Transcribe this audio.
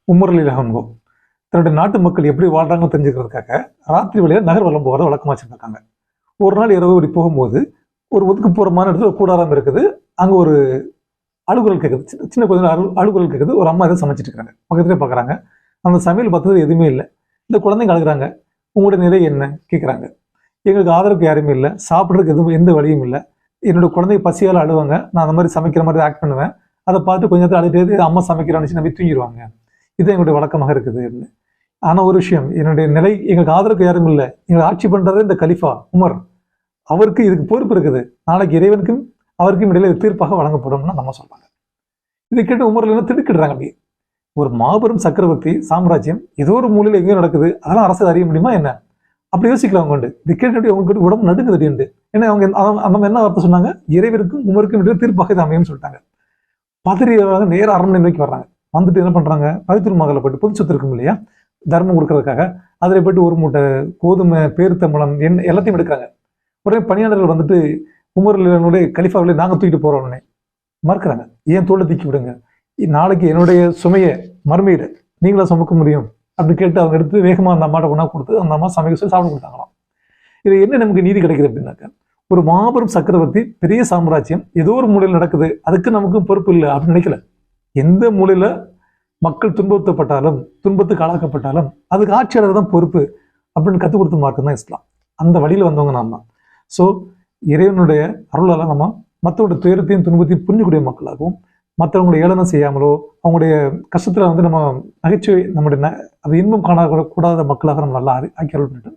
Umar அஹமோ தன்னுடைய நாட்டு மக்கள் எப்படி வாழ்றாங்கன்னு தெரிஞ்சுக்கிறதுக்காக ராத்திரி வேளையில நகர்வலம் போகிறத வழக்கமாக வச்சுருக்காங்க. ஒரு நாள் இரவு இப்படி போகும்போது ஒரு ஒதுக்குப்புறமான இடத்துல ஒரு கூடாரம் இருக்குது. அங்கே ஒரு அழுகுரல் கேட்குது, சின்ன குழந்தை அழுகுரல் கேட்குது. ஒரு அம்மா எதை சமைச்சிட்டு இருக்காங்க, பக்கத்துலேயே பார்க்குறாங்க. அந்த சமையல் பார்த்தது எதுவுமே இல்லை. இந்த குழந்தைங்க அழுகுறாங்க. உங்களோட நிலை என்ன கேட்குறாங்க. எங்களுக்கு ஆதரவுக்கு யாருமே இல்லை, சாப்பிட்றதுக்கு எதுவும் எந்த வழியும் இல்லை. என்னோட குழந்தைங்க பசியால் அழுவாங்க, நான் அந்த மாதிரி சமைக்கிற மாதிரி ஆக்ட் பண்ணுவேன். அதை பார்த்து கொஞ்ச நேரத்தில் அழுது அம்மா சமைக்கிறான்னு நம்பி தூங்கிடுவாங்க. இது எங்களுடைய வழக்கமாக இருக்குது. ஆனால் ஒரு விஷயம், என்னுடைய நிலை, எங்களுக்கு ஆதரவுக்கு யாரும் இல்லை. எங்களை ஆட்சி பண்ணுறது இந்த கலிஃபா உமர், அவருக்கு இதுக்கு பொறுப்பு இருக்குது. நாளைக்கு இறைவனுக்கும் அவருக்கும் இடையில தீர்ப்பாக வழங்கப்படும்னு நம்ம சொல்றாங்க. இதை கேட்டு உமர்ல என்ன திடுக்கிடுறாங்க. அப்படியே ஒரு மாபெரும் சக்கரவர்த்தி சாம்ராஜ்யம் ஏதோ ஒரு மூலையில் எங்கேயும் நடக்குது, அதெல்லாம் அரசு அறிய முடியுமா என்ன? அப்படி யோசிக்கிறவங்க உண்டு. இது கேட்டு அவங்களுக்கு உடம்பு நடுங்குது உண்டு. ஏன்னா அவங்க அந்த என்ன வார்த்தை சொன்னாங்க, இறைவருக்கும் உமருக்கும் இடையில தீர்ப்பாக இது அமையும் சொல்லிட்டாங்க. பதறியவங்க நேர அரண்மனை நோக்கி வர்றாங்க. வந்துட்டு என்ன பண்றாங்க, பவித்ரு மகளை போயிட்டு பொது சொத்து இருக்கும் இல்லையா, தர்மம் கொடுக்கறதுக்காக அதில் போயிட்டு ஒரு மூட்டை கோதுமை, பேருத்தம்பளம், என்ன எல்லாத்தையும் எடுக்கிறாங்க. உடனே பணியாளர்கள் வந்துட்டு உமருடைய கலிஃபாவிலே நாங்கள் தூக்கிட்டு போறோம் உடனே மறுக்கிறாங்க. ஏன் தோலை தூக்கி விடுங்க, நாளைக்கு என்னுடைய சுமையை மறுமையிட நீங்களா சுமக்க முடியும் அப்படின்னு கேட்டு அவங்க எடுத்து வேகமாக அந்த அம்மாட்ட உணவு கொடுத்து அந்த அம்மா சமைக்க சொல்லி சாப்பிட கொடுத்தாங்களாம். இது என்ன நமக்கு நீதி கிடைக்குது அப்படின்னாக்க, ஒரு மாபெரும் சக்கரவர்த்தி, பெரிய சாம்ராஜ்யம் ஏதோ ஒரு மூலையில் நடக்குது, அதுக்கு நமக்கு பொறுப்பு இல்லை அப்படின்னு நினைக்கல. எந்த மூலையில மக்கள் துன்புறுத்தப்பட்டாலும், துன்பத்துக்கு ஆளாக்கப்பட்டாலும் அதுக்கு ஆட்சியாளர் தான் பொறுப்பு அப்படின்னு கற்றுக் கொடுத்த மார்க்கம் தான் இஸ்லாம். அந்த வழியில் வந்தவங்க நாம் தான். ஸோ இறைவனுடைய அருளால் நம்ம மற்றவங்களுடைய துயரத்தையும் துன்பத்தையும் புரிஞ்சக்கூடிய மக்களாகவும், மற்றவங்களுடைய ஏளனம் செய்யாமலோ அவங்களுடைய கஷ்டத்தில் நம்ம நகைச்சுவை, நம்முடைய அது இன்பம் காணக்கூடாத மக்களாக நம்ம நல்லா ஆக்கி அருள் பண்ணிட்டு